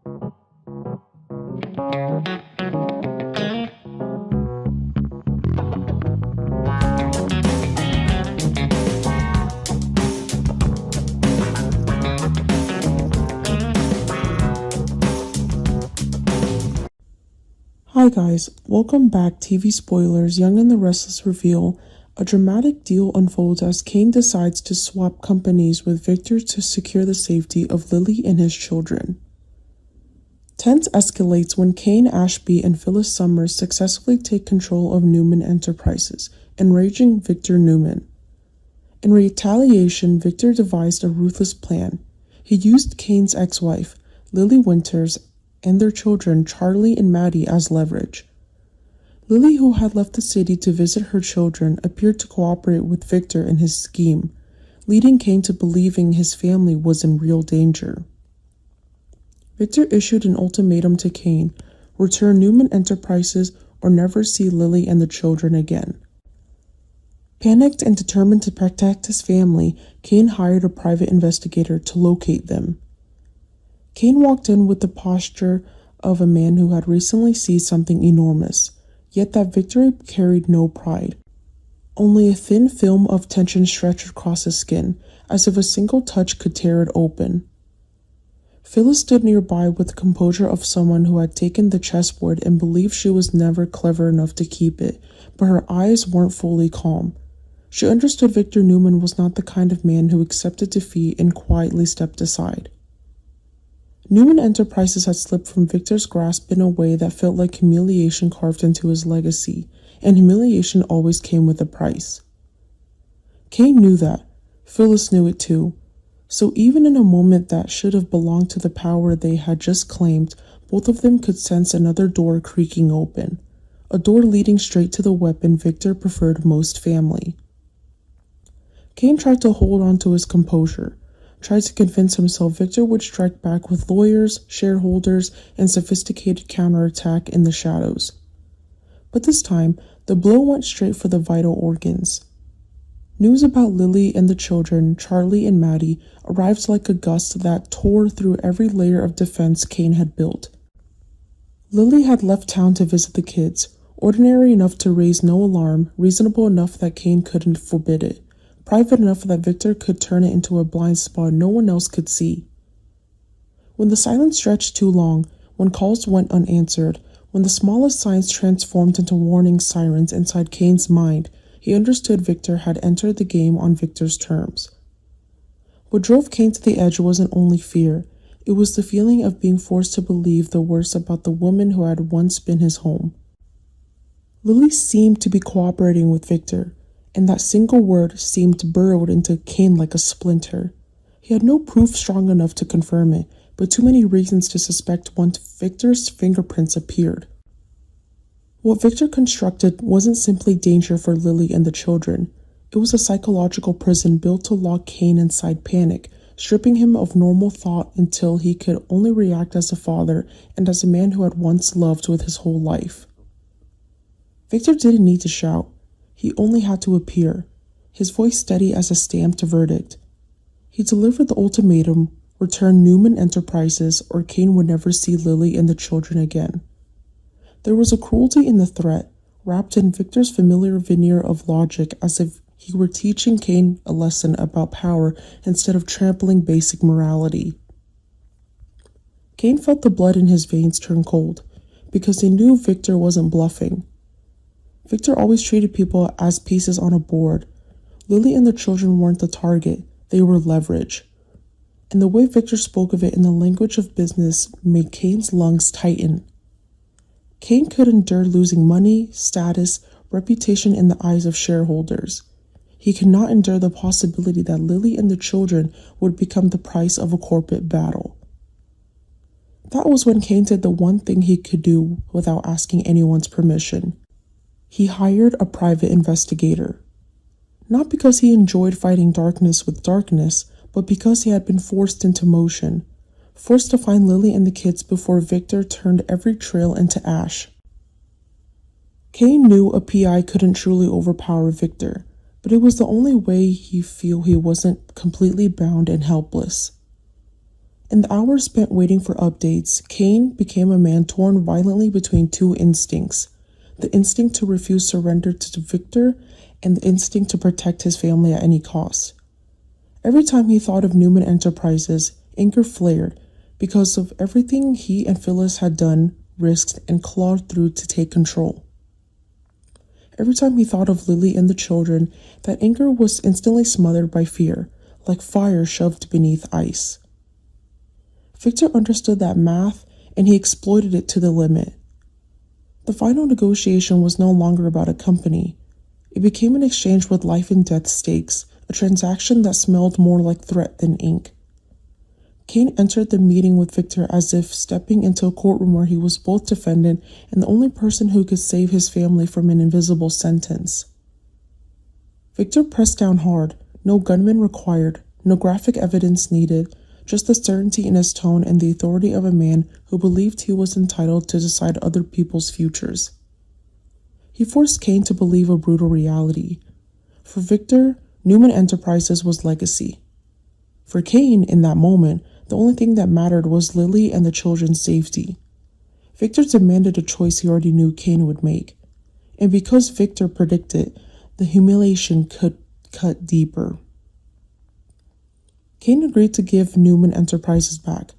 Hi guys, welcome back. TV spoilers. Young and the Restless Reveal. A dramatic deal unfolds as Kane decides to swap companies with Victor to secure the safety of Lily and his children. Tense escalates when Kane, Ashby, and Phyllis Summers successfully take control of Newman Enterprises, enraging Victor Newman. In retaliation, Victor devised a ruthless plan. He used Kane's ex-wife, Lily Winters, and their children, Charlie and Mattie, as leverage. Lily, who had left the city to visit her children, appeared to cooperate with Victor in his scheme, leading Kane to believing his family was in real danger. Victor issued an ultimatum to Kane: return Newman Enterprises or never see Lily and the children again. Panicked and determined to protect his family, Kane hired a private investigator to locate them. Kane walked in with the posture of a man who had recently seized something enormous, yet that victory carried no pride. Only a thin film of tension stretched across his skin, as if a single touch could tear it open. Phyllis stood nearby with the composure of someone who had taken the chessboard and believed she was never clever enough to keep it, but her eyes weren't fully calm. She understood Victor Newman was not the kind of man who accepted defeat and quietly stepped aside. Newman Enterprises had slipped from Victor's grasp in a way that felt like humiliation carved into his legacy, and humiliation always came with a price. Kane knew that. Phyllis knew it too. So even in a moment that should have belonged to the power they had just claimed, both of them could sense another door creaking open, a door leading straight to the weapon Victor preferred most: family. Kane tried to hold on to his composure, tried to convince himself Victor would strike back with lawyers, shareholders, and sophisticated counterattack in the shadows. But this time, the blow went straight for the vital organs. News about Lily and the children, Charlie and Mattie, arrived like a gust that tore through every layer of defense Kane had built. Lily had left town to visit the kids, ordinary enough to raise no alarm, reasonable enough that Kane couldn't forbid it, private enough that Victor could turn it into a blind spot no one else could see. When the silence stretched too long, when calls went unanswered, when the smallest signs transformed into warning sirens inside Kane's mind, he understood Victor had entered the game on Victor's terms. What drove Kane to the edge wasn't only fear, it was the feeling of being forced to believe the worst about the woman who had once been his home. Lily seemed to be cooperating with Victor, and that single word seemed burrowed into Kane like a splinter. He had no proof strong enough to confirm it, but too many reasons to suspect once Victor's fingerprints appeared. What Victor constructed wasn't simply danger for Lily and the children. It was a psychological prison built to lock Kane inside panic, stripping him of normal thought until he could only react as a father and as a man who had once loved with his whole life. Victor didn't need to shout. He only had to appear, his voice steady as a stamped verdict. He delivered the ultimatum: return Newman Enterprises or Kane would never see Lily and the children again. There was a cruelty in the threat, wrapped in Victor's familiar veneer of logic, as if he were teaching Kane a lesson about power instead of trampling basic morality. Kane felt the blood in his veins turn cold, because he knew Victor wasn't bluffing. Victor always treated people as pieces on a board. Lily and the children weren't the target, they were leverage. And the way Victor spoke of it in the language of business made Kane's lungs tighten. Kane could endure losing money, status, reputation in the eyes of shareholders. He could not endure the possibility that Lily and the children would become the price of a corporate battle. That was when Kane did the one thing he could do without asking anyone's permission. He hired a private investigator. Not because he enjoyed fighting darkness with darkness, but because he had been forced into motion, forced to find Lily and the kids before Victor turned every trail into ash. Kane knew a PI couldn't truly overpower Victor, but it was the only way he'd feel he wasn't completely bound and helpless. In the hours spent waiting for updates, Kane became a man torn violently between two instincts: the instinct to refuse surrender to Victor and the instinct to protect his family at any cost. Every time he thought of Newman Enterprises, anger flared because of everything he and Phyllis had done, risked, and clawed through to take control. Every time he thought of Lily and the children, that anger was instantly smothered by fear, like fire shoved beneath ice. Victor understood that math, and he exploited it to the limit. The final negotiation was no longer about a company. It became an exchange with life and death stakes, a transaction that smelled more like threat than ink. Kane entered the meeting with Victor as if stepping into a courtroom where he was both defendant and the only person who could save his family from an invisible sentence. Victor pressed down hard. No gunman required, no graphic evidence needed, just the certainty in his tone and the authority of a man who believed he was entitled to decide other people's futures. He forced Kane to believe a brutal reality. For Victor, Newman Enterprises was legacy. For Kane, in that moment, the only thing that mattered was Lily and the children's safety. Victor demanded a choice he already knew Kane would make. And because Victor predicted, the humiliation could cut deeper. Kane agreed to give Newman Enterprises back.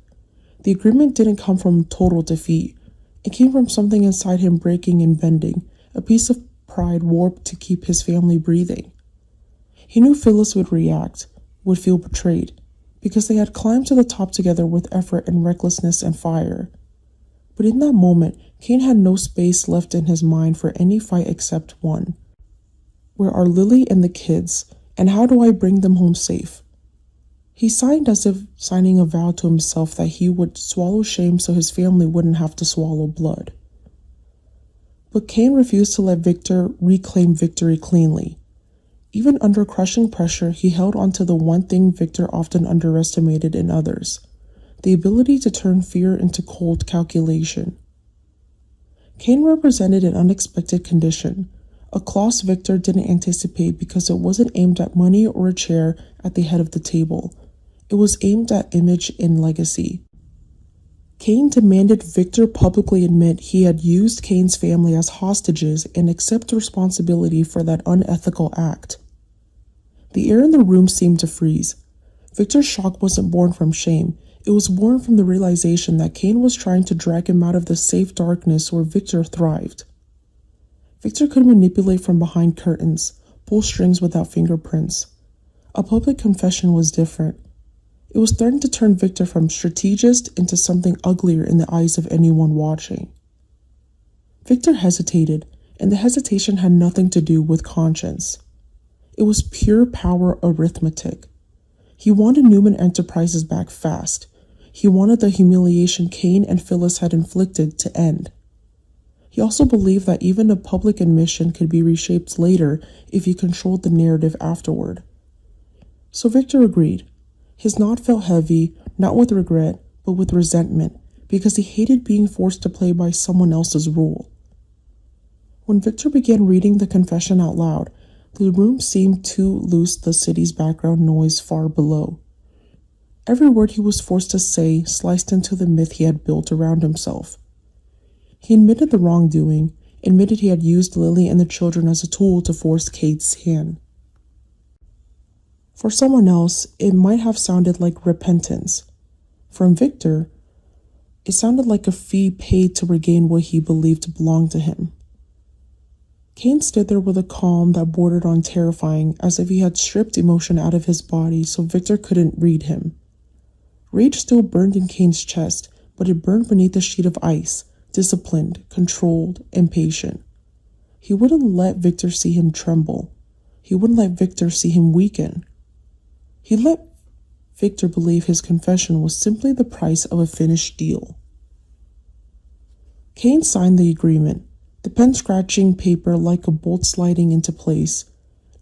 The agreement didn't come from total defeat. It came from something inside him breaking and bending, a piece of pride warped to keep his family breathing. He knew Phyllis would react, would feel betrayed, because they had climbed to the top together with effort and recklessness and fire. But in that moment, Kane had no space left in his mind for any fight except one. Where are Lily and the kids, and how do I bring them home safe? He signed as if signing a vow to himself that he would swallow shame so his family wouldn't have to swallow blood. But Kane refused to let Victor reclaim victory cleanly. Even under crushing pressure, he held on to the one thing Victor often underestimated in others: the ability to turn fear into cold calculation. Kane represented an unexpected condition, a clause Victor didn't anticipate because it wasn't aimed at money or a chair at the head of the table. It was aimed at image and legacy. Kane demanded Victor publicly admit he had used Kane's family as hostages and accept responsibility for that unethical act. The air in the room seemed to freeze. Victor's shock wasn't born from shame. It was born from the realization that Kane was trying to drag him out of the safe darkness where Victor thrived. Victor could manipulate from behind curtains, pull strings without fingerprints. A public confession was different. It was threatening to turn Victor from strategist into something uglier in the eyes of anyone watching. Victor hesitated, and the hesitation had nothing to do with conscience. It was pure power arithmetic. He wanted Newman Enterprises back fast. He wanted the humiliation Kane and Phyllis had inflicted to end. He also believed that even a public admission could be reshaped later if he controlled the narrative afterward. So Victor agreed. His nod felt heavy, not with regret, but with resentment, because he hated being forced to play by someone else's rule. When Victor began reading the confession out loud, the room seemed to lose the city's background noise far below. Every word he was forced to say sliced into the myth he had built around himself. He admitted the wrongdoing, admitted he had used Lily and the children as a tool to force Kate's hand. For someone else, it might have sounded like repentance. From Victor, it sounded like a fee paid to regain what he believed belonged to him. Kane stood there with a calm that bordered on terrifying, as if he had stripped emotion out of his body so Victor couldn't read him. Rage still burned in Kane's chest, but it burned beneath a sheet of ice, disciplined, controlled, and patient. He wouldn't let Victor see him tremble. He wouldn't let Victor see him weaken. He let Victor believe his confession was simply the price of a finished deal. Kane signed the agreement, the pen scratching paper like a bolt sliding into place.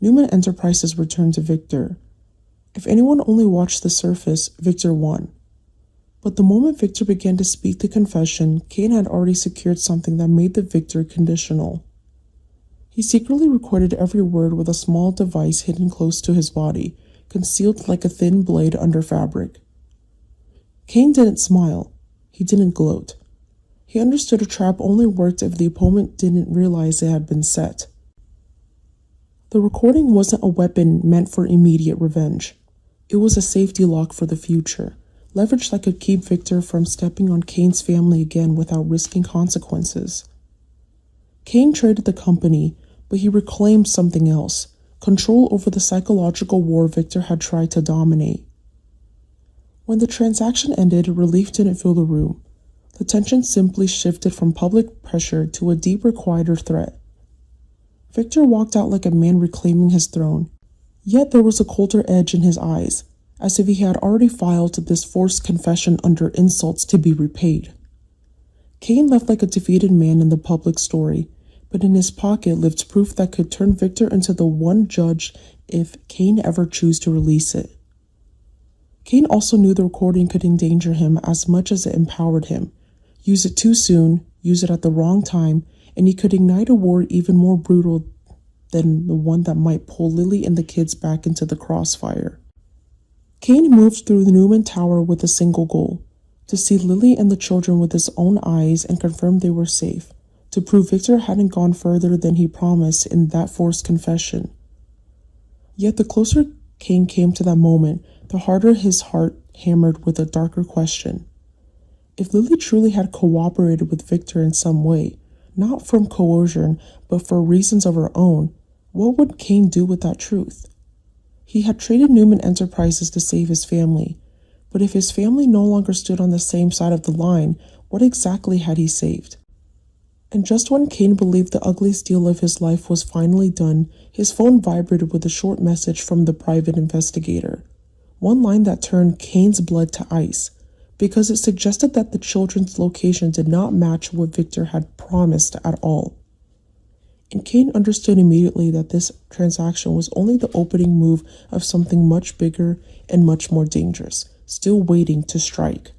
Newman Enterprises returned to Victor. If anyone only watched the surface, Victor won. But the moment Victor began to speak the confession, Kane had already secured something that made the victory conditional. He secretly recorded every word with a small device hidden close to his body, concealed like a thin blade under fabric. Kane didn't smile. He didn't gloat. He understood a trap only worked if the opponent didn't realize it had been set. The recording wasn't a weapon meant for immediate revenge. It was a safety lock for the future, leverage that could keep Victor from stepping on Kane's family again without risking consequences. Kane traded the company, but he reclaimed something else, control over the psychological war Victor had tried to dominate. When the transaction ended, relief didn't fill the room. The tension simply shifted from public pressure to a deeper, quieter threat. Victor walked out like a man reclaiming his throne, yet there was a colder edge in his eyes, as if he had already filed this forced confession under insults to be repaid. Kane left like a defeated man in the public story, but in his pocket lived proof that could turn Victor into the one judge if Kane ever chose to release it. Kane also knew the recording could endanger him as much as it empowered him. Use it too soon, use it at the wrong time, and he could ignite a war even more brutal than the one that might pull Lily and the kids back into the crossfire. Kane moved through the Newman Tower with a single goal: to see Lily and the children with his own eyes and confirm they were safe, to prove Victor hadn't gone further than he promised in that forced confession. Yet the closer Kane came to that moment, the harder his heart hammered with a darker question. If Lily truly had cooperated with Victor in some way, not from coercion, but for reasons of her own, what would Kane do with that truth? He had traded Newman Enterprises to save his family, but if his family no longer stood on the same side of the line, what exactly had he saved? And just when Kane believed the ugliest deal of his life was finally done, his phone vibrated with a short message from the private investigator. One line that turned Kane's blood to ice, because it suggested that the children's location did not match what Victor had promised at all. And Kane understood immediately that this transaction was only the opening move of something much bigger and much more dangerous, still waiting to strike.